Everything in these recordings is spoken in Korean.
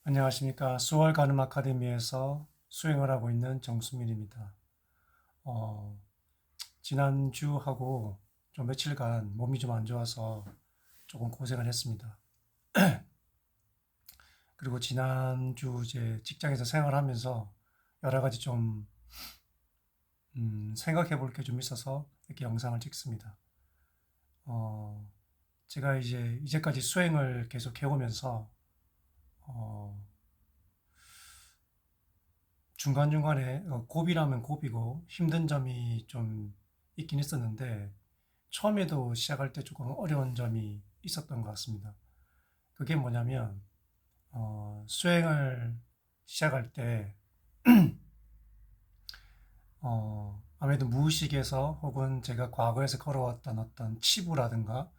안녕하십니까. 수월 가늠 아카데미에서 수행을 하고 있는 정수민입니다. 어, 지난주하고 좀 며칠간 몸이 좀 안 좋아서 조금 고생을 했습니다. 그리고 지난주 이제 직장에서 생활하면서 여러 가지 좀 생각해 볼 게 좀 있어서 이렇게 영상을 찍습니다. 어, 제가 이제까지 수행을 계속 해오면서 어, 중간중간에 고비라면 고비고 힘든 점이 좀 있긴 있었는데 처음에도 시작할 때 조금 어려운 점이 있었던 것 같습니다. 그게 뭐냐면 수행을 시작할 때 아무래도 무의식에서 혹은 제가 과거에서 걸어왔던 어떤 치부라든가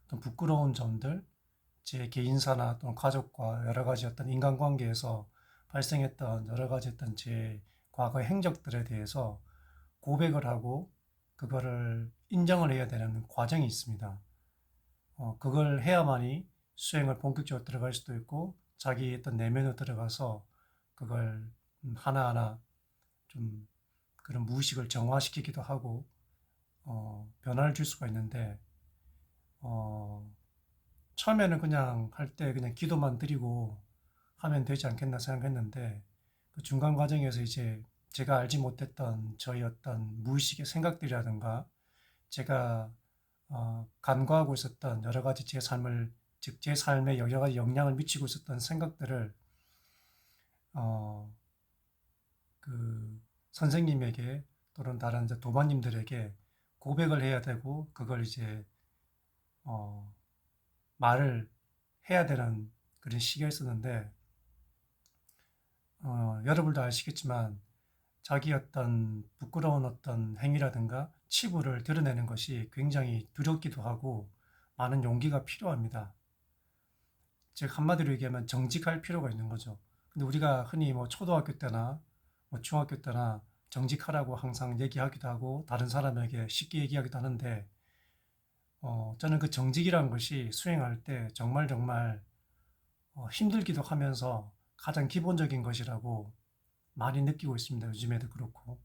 어떤 부끄러운 점들, 제 개인사나 또는 가족과 여러 가지 어떤 인간관계에서 발생했던 여러 가지 어떤 제 과거의 행적들에 대해서 고백을 하고 그거를 인정을 해야 되는 과정이 있습니다. 그걸 해야만이 수행을 본격적으로 들어갈 수도 있고 자기 어떤 내면으로 들어가서 그걸 하나하나 좀 그런 무의식을 정화시키기도 하고 변화를 줄 수가 있는데 어, 처음에는 그냥 할 때 그냥 기도만 드리고 하면 되지 않겠나 생각했는데 그 중간 과정에서 이제 제가 알지 못했던 저희 어떤 무의식의 생각들이라든가 제가 간과하고 있었던 여러 가지 제 삶을 즉 제 삶에 여러 가지 영향을 미치고 있었던 생각들을 어, 그 선생님에게 또는 다른 이제 도마님들에게 고백을 해야 되고 그걸 이제 어, 말을 해야 되는 그런 시기였었는데 여러분도 아시겠지만 자기 어떤 부끄러운 어떤 행위라든가 치부를 드러내는 것이 굉장히 두렵기도 하고 많은 용기가 필요합니다. 즉 한마디로 얘기하면 정직할 필요가 있는 거죠. 근데 우리가 흔히 뭐 초등학교 때나 뭐 중학교 때나 정직하라고 항상 얘기하기도 하고 다른 사람에게 쉽게 얘기하기도 하는데 저는 그 정직이라는 것이 수행할 때 정말 정말 힘들기도 하면서 가장 기본적인 것이라고 많이 느끼고 있습니다. 요즘에도 그렇고.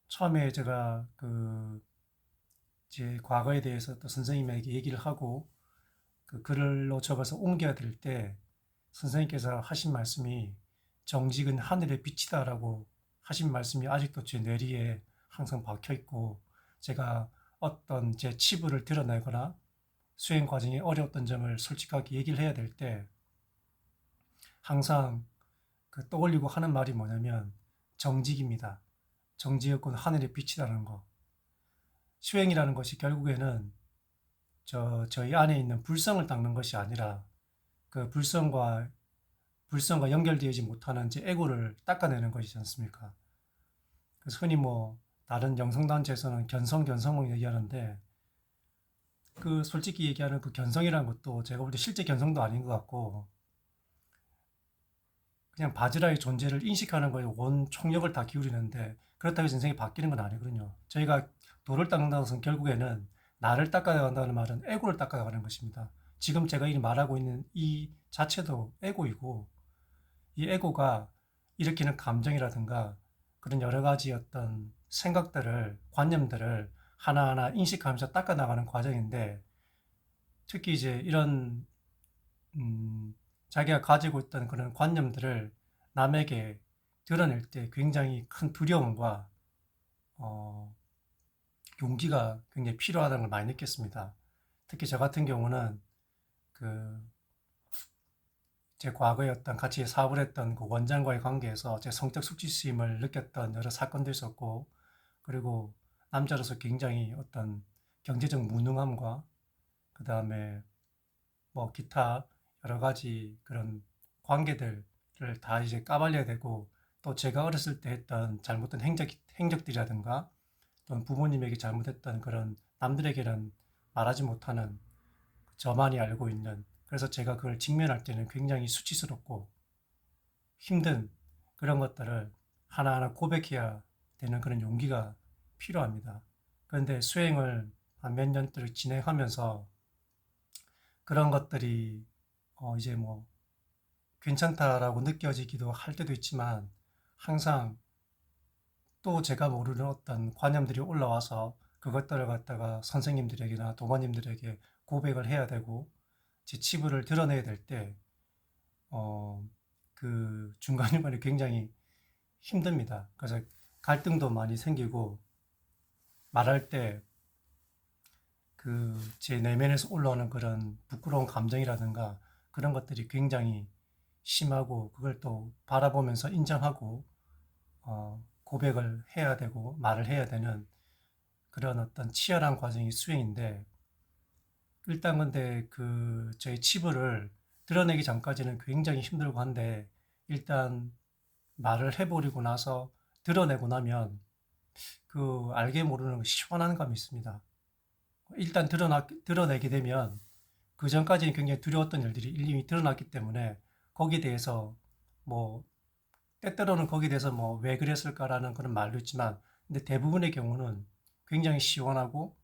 처음에 제가 제 과거에 대해서 또 선생님에게 얘기를 하고 그 글로 적어서 옮겨야 될 때 선생님께서 하신 말씀이 정직은 하늘의 빛이다라고 하신 말씀이 아직도 제 뇌리에 항상 박혀 있고 제가 어떤 제 치부를 드러내거나 수행 과정에 어려웠던 점을 솔직하게 얘기를 해야 될 때 항상 그 떠올리고 하는 말이 뭐냐면 정직입니다. 정직은 하늘의 빛이라는 거. 수행이라는 것이 결국에는 저희 안에 있는 불성을 닦는 것이 아니라 그 불성과 연결되지 못하는 제 에고를 닦아내는 것이지 않습니까? 그래서 흔히 뭐 다른 영성단체에서는 견성을 얘기하는데 그 솔직히 얘기하는 그 견성이라는 것도 제가 볼 때 실제 견성도 아닌 것 같고 그냥 바지라의 존재를 인식하는 거에 온 총력을 다 기울이는데 그렇다고 해서 인생이 바뀌는 건 아니거든요. 저희가 도를 닦는다는 것은 결국에는 나를 닦아간다는 말은 에고를 닦아가는 것입니다. 지금 제가 이 말하고 있는 이 자체도 에고이고 이 에고가 일으키는 감정이라든가 그런 여러 가지 어떤 생각들을, 관념들을 하나하나 인식하면서 닦아나가는 과정인데 특히 이제 이런, 자기가 가지고 있던 그런 관념들을 남에게 드러낼 때 굉장히 큰 두려움과, 어, 용기가 굉장히 필요하다는 걸 많이 느꼈습니다. 특히 저 같은 경우는 그 제 과거에 어떤 같이 사업을 했던 그 원장과의 관계에서 제 성적 수치심을 느꼈던 여러 사건도 있었고, 그리고 남자로서 굉장히 어떤 경제적 무능함과 그 다음에 뭐 기타 여러 가지 그런 관계들을 다 이제 까발려야 되고, 또 제가 어렸을 때 했던 잘못된 행적들이라든가 또는 부모님에게 잘못했던 그런 남들에게는 말하지 못하는 저만이 알고 있는, 그래서 제가 그걸 직면할 때는 굉장히 수치스럽고 힘든 그런 것들을 하나하나 고백해야 되는 그런 용기가 필요합니다. 그런데 수행을 한 몇 년을 진행하면서 그런 것들이 이제 뭐 괜찮다라고 느껴지기도 할 때도 있지만 항상 또 제가 모르는 어떤 관념들이 올라와서 그것들을 갖다가 선생님들에게나 도마님들에게 고백을 해야 되고 제 치부를 드러내야 될 때, 어, 그 중간중간에 굉장히 힘듭니다. 그래서 갈등도 많이 생기고 말할 때 그 제 내면에서 올라오는 그런 부끄러운 감정이라든가 그런 것들이 굉장히 심하고 그걸 또 바라보면서 인정하고 고백을 해야 되고 말을 해야 되는 그런 어떤 치열한 과정이 수행인데 일단 근데 그 저희 치부를 드러내기 전까지는 굉장히 힘들고 한데 일단 말을 해버리고 나서 드러내고 나면 그 알게 모르는 시원한 감이 있습니다. 일단 드러내게 되면 그 전까지는 굉장히 두려웠던 일들이 이미 드러났기 때문에 거기에 대해서 뭐 때때로는 거기에 대해서 뭐 왜 그랬을까라는 그런 말도 있지만 근데 대부분의 경우는 굉장히 시원하고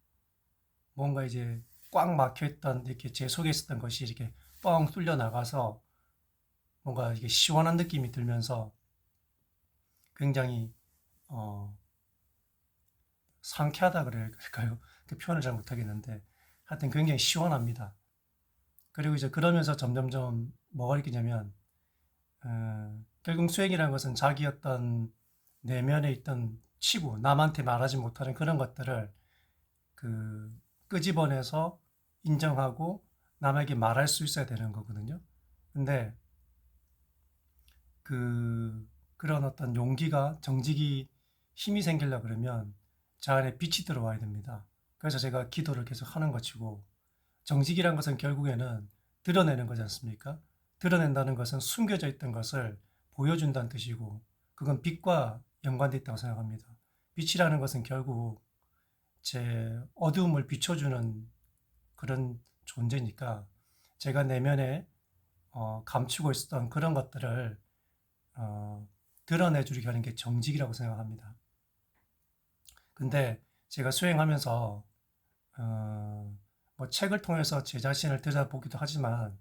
뭔가 이제 꽉 막혀있던 이렇게 제 속에 있었던 것이 이렇게 뻥 뚫려 나가서 뭔가 이게 시원한 느낌이 들면서 굉장히 어 상쾌하다 그래야 할까요? 그 표현을 잘 못하겠는데 하여튼 굉장히 시원합니다. 그리고 이제 그러면서 점점점 뭐가 느끼냐면 결국 수행이라는 것은 자기 어떤 내면에 있던 치부, 남한테 말하지 못하는 그런 것들을 그 끄집어내서 인정하고 남에게 말할 수 있어야 되는 거거든요. 근데 그런 어떤 용기가 정직이 힘이 생기려 그러면 저 안에 빛이 들어와야 됩니다. 그래서 제가 기도를 계속 하는 것이고 정직이란 것은 결국에는 드러내는 거지 않습니까? 드러낸다는 것은 숨겨져 있던 것을 보여준다는 뜻이고 그건 빛과 연관되어 있다고 생각합니다. 빛이라는 것은 결국 제 어두움을 비춰주는 그런 존재니까 제가 내면에 감추고 있었던 그런 것들을 어, 드러내주려고 하는 게 정직이라고 생각합니다. 근데 제가 수행하면서 뭐 책을 통해서 제 자신을 들여다보기도 하지만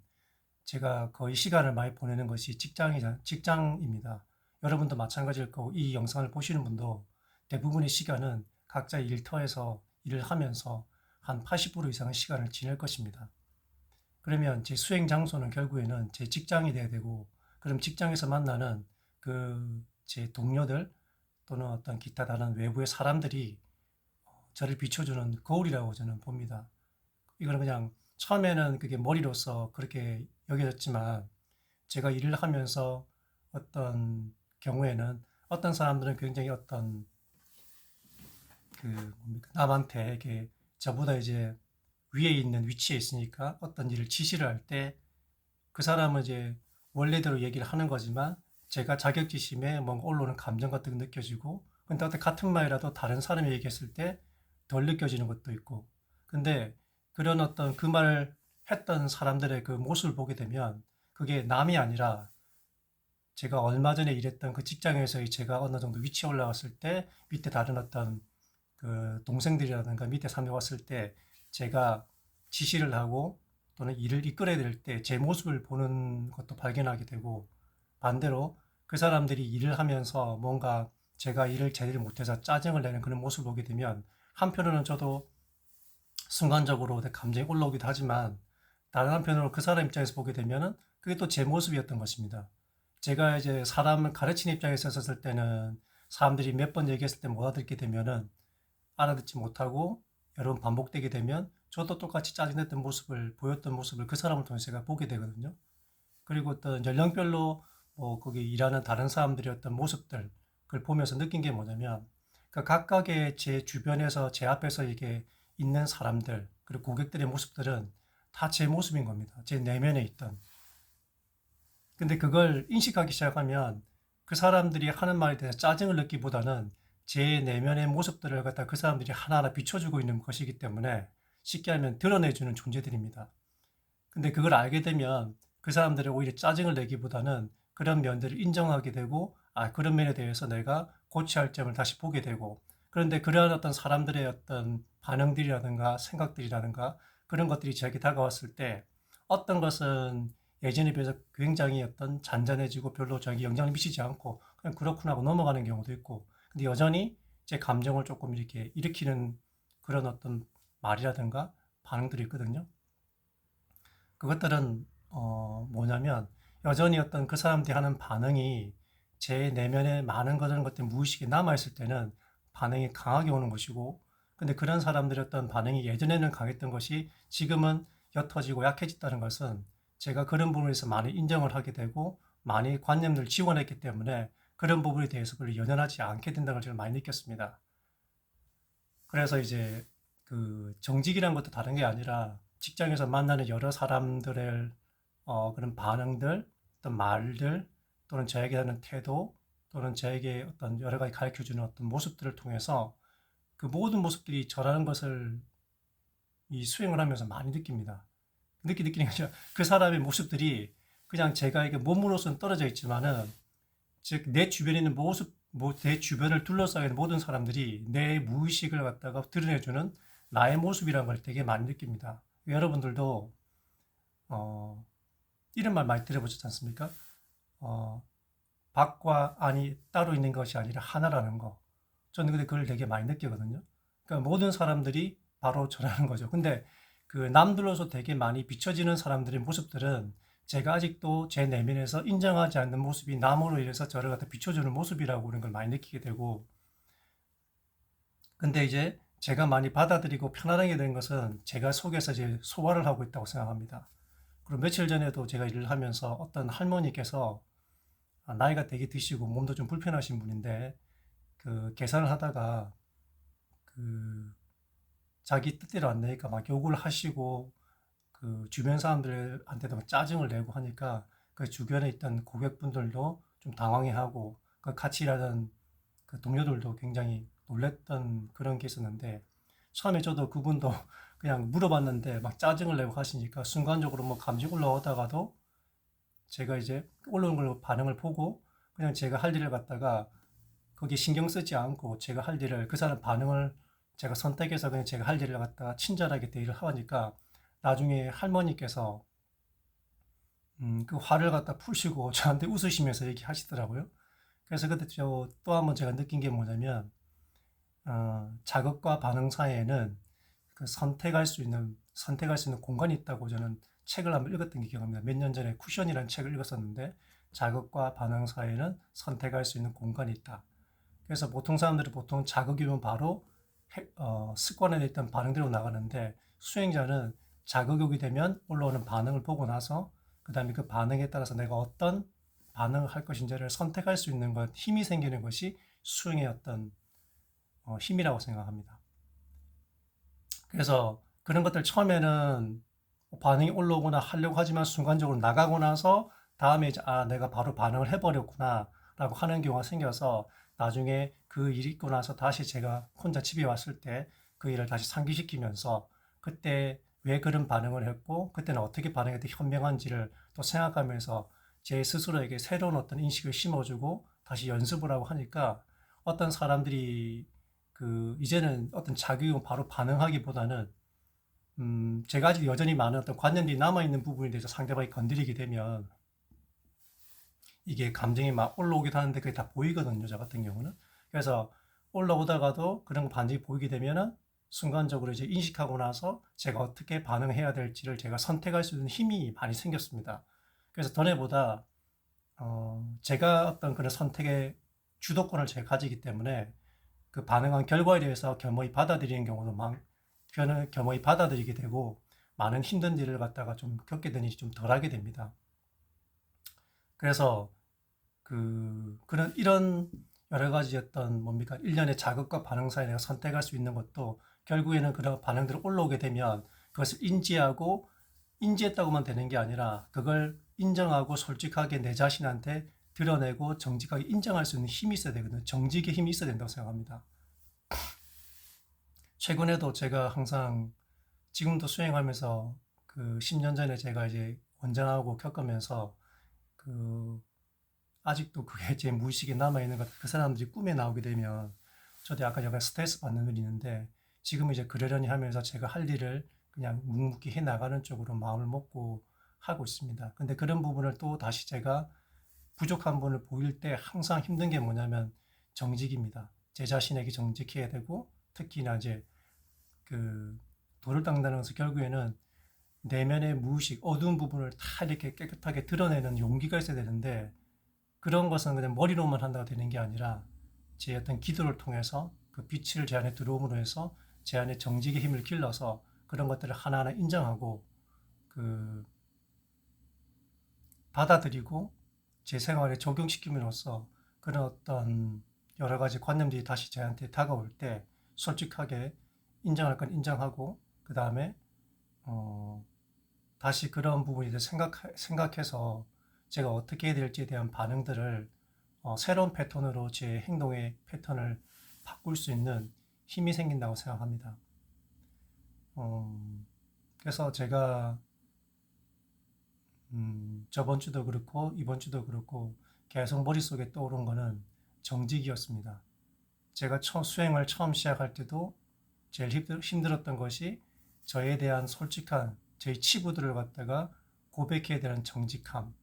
제가 거의 시간을 많이 보내는 것이 직장입니다. 여러분도 마찬가지일 거고 이 영상을 보시는 분도 대부분의 시간은 각자의 일터에서 일을 하면서 한 80% 이상의 시간을 지낼 것입니다. 그러면 제 수행 장소는 결국에는 제 직장이 돼야 되고 그럼 직장에서 만나는 그 제 동료들 또는 어떤 기타 다른 외부의 사람들이 저를 비춰주는 거울이라고 저는 봅니다. 이거는 그냥 처음에는 그게 머리로서 그렇게 여겨졌지만 제가 일을 하면서 어떤 경우에는 어떤 사람들은 굉장히 어떤 그 뭡니까? 남한테 이게 저보다 이제 위에 있는 위치에 있으니까 어떤 일을 지시를 할 때 그 사람은 이제 원래대로 얘기를 하는 거지만 제가 자격지심에 뭔가 올라오는 감정 같은 게 느껴지고 근데 어떤 같은 말이라도 다른 사람이 얘기했을 때 덜 느껴지는 것도 있고 근데 그런 어떤 그 말을 했던 사람들의 그 모습을 보게 되면 그게 남이 아니라 제가 얼마 전에 일했던 그 직장에서의 제가 어느 정도 위치에 올라갔을 때 밑에 다른 어떤 그 동생들이라든가 밑에 사람이 왔을 때 제가 지시를 하고 또는 일을 이끌어야 될 때 제 모습을 보는 것도 발견하게 되고 반대로 그 사람들이 일을 하면서 뭔가 제가 일을 제대로 못해서 짜증을 내는 그런 모습을 보게 되면 한편으로는 저도 순간적으로 내 감정이 올라오기도 하지만 다른 한편으로 그 사람 입장에서 보게 되면은 그게 또 제 모습이었던 것입니다. 제가 이제 사람을 가르치는 입장에 있었을 때는 사람들이 몇 번 얘기했을 때 못 알아듣게 되면은 알아듣지 못하고 여러 번 반복되게 되면 저도 똑같이 짜증냈던 모습을 보였던 모습을 그 사람을 통해서 제가 보게 되거든요. 그리고 어떤 연령별로 뭐 거기 일하는 다른 사람들의 어떤 모습들 그걸 보면서 느낀 게 뭐냐면 그 각각의 제 주변에서 제 앞에서 이게 있는 사람들 그리고 고객들의 모습들은 다 제 모습인 겁니다. 제 내면에 있던. 근데 그걸 인식하기 시작하면 그 사람들이 하는 말에 대해서 짜증을 느끼기보다는 제 내면의 모습들을 갖다 그 사람들이 하나하나 비춰주고 있는 것이기 때문에 쉽게 하면 드러내주는 존재들입니다. 근데 그걸 알게 되면 그 사람들이 오히려 짜증을 내기보다는 그런 면들을 인정하게 되고, 아, 그런 면에 대해서 내가 고쳐야 할 점을 다시 보게 되고, 그런데 그러한 어떤 사람들의 어떤 반응들이라든가 생각들이라든가 그런 것들이 저에게 다가왔을 때 어떤 것은 예전에 비해서 굉장히 어떤 잔잔해지고 별로 저에게 영향을 미치지 않고 그냥 그렇구나 하고 넘어가는 경우도 있고, 근데 여전히 제 감정을 조금 이렇게 일으키는 그런 어떤 말이라든가 반응들이 있거든요. 그것들은 뭐냐면 여전히 어떤 그 사람들이 하는 반응이 제 내면에 많은 것들 무의식에 남아있을 때는 반응이 강하게 오는 것이고, 근데 그런 사람들의 어떤 반응이 예전에는 강했던 것이 지금은 옅어지고 약해졌다는 것은 제가 그런 부분에서 많이 인정을 하게 되고 많이 관념을 지원했기 때문에 그런 부분에 대해서 별로 연연하지 않게 된다는 걸 제가 많이 느꼈습니다. 그래서 이제 그 정직이란 것도 다른 게 아니라 직장에서 만나는 여러 사람들의 그런 반응들, 어떤 말들, 또는 저에게 하는 태도, 또는 저에게 어떤 여러 가지 가르쳐 주는 어떤 모습들을 통해서 그 모든 모습들이 저라는 것을 이 수행을 하면서 많이 느낍니다. 느끼는 거죠. 그 사람의 모습들이 그냥 제가 이게 몸으로서는 떨어져 있지만은, 즉 내 주변에 있는 모습, 내 주변을 둘러싸여 있는 모든 사람들이 내 무의식을 갖다가 드러내주는 나의 모습이라는 걸 되게 많이 느낍니다. 여러분들도 어, 이런 말 많이 들어보셨지 않습니까? 어, 밖과 안이 따로 있는 것이 아니라 하나라는 거. 저는 근데 그걸 되게 많이 느끼거든요. 그러니까 모든 사람들이 바로 저라는 거죠. 근데 그 남들로서 되게 많이 비춰지는 사람들의 모습들은 제가 아직도 제 내면에서 인정하지 않는 모습이 남으로 인해서 저를 갖다 비춰주는 모습이라고 그런 걸 많이 느끼게 되고, 근데 이제 제가 많이 받아들이고 편안하게 된 것은 제가 속에서 이제 소화를 하고 있다고 생각합니다. 그리고 며칠 전에도 제가 일을 하면서 어떤 할머니께서 나이가 되게 드시고 몸도 좀 불편하신 분인데 그 계산을 하다가 그 자기 뜻대로 안 되니까 막 욕을 하시고 그 주변 사람들한테도 막 짜증을 내고 하니까 그 주변에 있던 고객분들도 좀 당황해하고 그 같이 일하던 그 동료들도 굉장히 놀랬던 그런 게 있었는데, 처음에 저도 그분도 그냥 물어봤는데 막 짜증을 내고 하시니까 순간적으로 뭐 감정 올라오다가도 제가 이제 올라오는 걸 반응을 보고 그냥 제가 할 일을 갖다가 거기에 신경 쓰지 않고 제가 할 일을, 그 사람 반응을 제가 선택해서 그냥 제가 할 일을 갖다가 친절하게 대의를 하니까 나중에 할머니께서 그 화를 갖다 푸시고 저한테 웃으시면서 얘기하시더라고요. 그래서 그때 또 한 번 제가 느낀 게 뭐냐면 자극과 반응 사이에는 그 선택할 수 있는 공간이 있다고 저는 책을 한번 읽었던 게 기억납니다. 몇 년 전에 쿠션이라는 책을 읽었었는데 자극과 반응 사이에는 선택할 수 있는 공간이 있다. 그래서 보통 사람들은 보통 자극이면 바로 습관에 있던 반응대로 나가는데, 수행자는 자극이 오게 되면 올라오는 반응을 보고 나서 그 다음에 그 반응에 따라서 내가 어떤 반응을 할 것인지를 선택할 수 있는 것, 힘이 생기는 것이 수행의 어떤 힘이라고 생각합니다. 그래서 그런 것들 처음에는 반응이 올라오거나 하려고 하지만 순간적으로 나가고 나서 다음에 이제 내가 바로 반응을 해버렸구나 라고 하는 경우가 생겨서 나중에 그 일이 있고 나서 다시 제가 혼자 집에 왔을 때 그 일을 다시 상기시키면서 그때 왜 그런 반응을 했고 그때는 어떻게 반응했더 현명한지를 또 생각하면서 제 스스로에게 새로운 어떤 인식을 심어주고 다시 연습을 하고 하니까, 어떤 사람들이 그 이제는 어떤 자기용 바로 반응하기보다는 제가 아직 여전히 많은 어떤 관념들이 남아있는 부분에 대해서 상대방이 건드리게 되면 이게 감정이 막 올라오기도 하는데 그게 다 보이거든요, 저 같은 경우는. 그래서 올라오다가도 그런 반응이 보이게 되면은 순간적으로 이제 인식하고 나서 제가 어떻게 반응해야 될지를 제가 선택할 수 있는 힘이 많이 생겼습니다. 그래서 전에보다 제가 어떤 그런 선택의 주도권을 제가 가지기 때문에 그 반응한 결과에 대해서 겸허히 받아들이는 경우도 겸허히 받아들이게 되고 많은 힘든 일을 갖다가 좀 겪게 되니 좀 덜하게 됩니다. 그래서 그런 이런 여러 가지 어떤 뭡니까 일련의 자극과 반응 사이에 내가 선택할 수 있는 것도 결국에는 그런 반응들이 올라오게 되면 그것을 인지했다고만 되는 게 아니라 그걸 인정하고 솔직하게 내 자신한테 드러내고 정직하게 인정할 수 있는 힘이 있어야 되거든요. 정직의 힘이 있어야 된다고 생각합니다. 최근에도 제가 항상 지금도 수행하면서 그 10년 전에 제가 이제 원장하고 겪으면서 그 아직도 그게 제 무의식에 남아있는 것, 그 사람들이 꿈에 나오게 되면 저도 약간 스트레스 받는 일이 있는데, 지금 이제 그러려니 하면서 제가 할 일을 그냥 묵묵히 해 나가는 쪽으로 마음을 먹고 하고 있습니다. 근데 그런 부분을 또 다시 제가 부족한 부분을 보일 때 항상 힘든 게 뭐냐면 정직입니다. 제 자신에게 정직해야 되고, 특히나 이제 그 돌을 닦는다는 것은 결국에는 내면의 무의식, 어두운 부분을 다 이렇게 깨끗하게 드러내는 용기가 있어야 되는데, 그런 것은 그냥 머리로만 한다고 되는 게 아니라 제 어떤 기도를 통해서 그 빛을 제 안에 들어옴으로 해서 제 안에 정직의 힘을 길러서 그런 것들을 하나하나 인정하고 그 받아들이고 제 생활에 적용시킴으로써 그런 어떤 여러 가지 관념들이 다시 저한테 다가올 때 솔직하게 인정할 건 인정하고, 그 다음에 다시 그런 부분에 대해 생각해서 제가 어떻게 해야 될지에 대한 반응들을 새로운 패턴으로 제 행동의 패턴을 바꿀 수 있는 힘이 생긴다고 생각합니다. 그래서 제가 저번 주도 그렇고 이번 주도 그렇고 계속 머릿속에 떠오른 거는 정직이었습니다. 제가 수행을 처음 시작할 때도 제일 힘들었던 것이 저에 대한 솔직한 저희 치부들을 갖다가 고백해야 되는 정직함.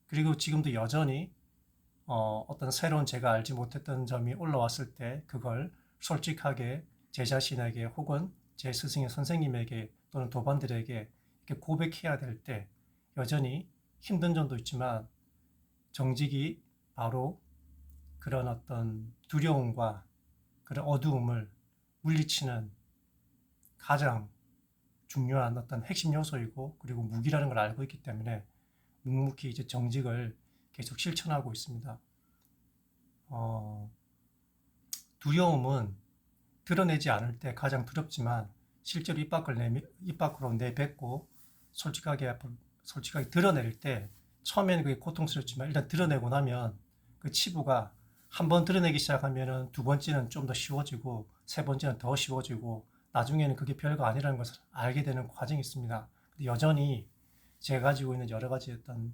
그리고 지금도 여전히 어떤 새로운 제가 알지 못했던 점이 올라왔을 때 그걸 솔직하게 제 자신에게 혹은 제 스승의 선생님에게 또는 도반들에게 이렇게 고백해야 될 때 여전히 힘든 점도 있지만 정직이 바로 그런 어떤 두려움과 그런 어두움을 물리치는 가장 중요한 어떤 핵심 요소이고, 그리고 무기라는 걸 알고 있기 때문에 묵묵히 이제 정직을 계속 실천하고 있습니다. 어, 두려움은 드러내지 않을 때 가장 두렵지만 실제로 입 밖으로 내뱉고 솔직하게 솔직하게 드러낼 때 처음에는 그게 고통스럽지만 일단 드러내고 나면 그 치부가 한 번 드러내기 시작하면은 두 번째는 좀 더 쉬워지고 세 번째는 더 쉬워지고 나중에는 그게 별거 아니라는 것을 알게 되는 과정이 있습니다. 근데 여전히 제가 가지고 있는 여러 가지 어떤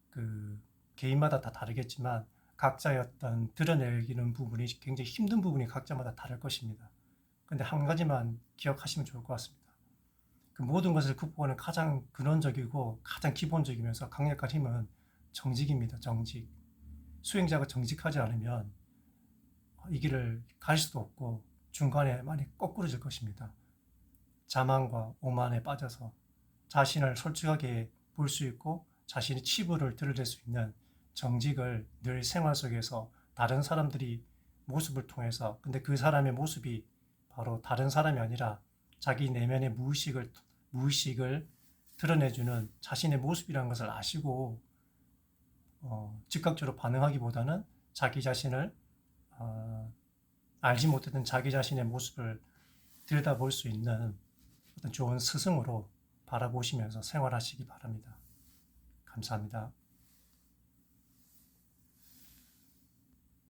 그 개인마다 다 다르겠지만 각자의 어떤 드러내기는 부분이 굉장히 힘든 부분이 각자마다 다를 것입니다. 근데 한 가지만 기억하시면 좋을 것 같습니다. 그 모든 것을 극복하는 가장 근원적이고 가장 기본적이면서 강력한 힘은 정직입니다. 정직. 수행자가 정직하지 않으면 이 길을 갈 수도 없고 중간에 많이 거꾸러질 것입니다. 자만과 오만에 빠져서 자신을 솔직하게 볼 수 있고 자신의 치부를 드러낼 수 있는 정직을 늘 생활 속에서 다른 사람들이 모습을 통해서, 근데 그 사람의 모습이 바로 다른 사람이 아니라 자기 내면의 무의식을 드러내주는 자신의 모습이라는 것을 아시고 즉각적으로 반응하기보다는 자기 자신을 어, 알지 못했던 자기 자신의 모습을 들여다볼 수 있는 어떤 좋은 스승으로 바라보시면서 생활하시기 바랍니다. 감사합니다.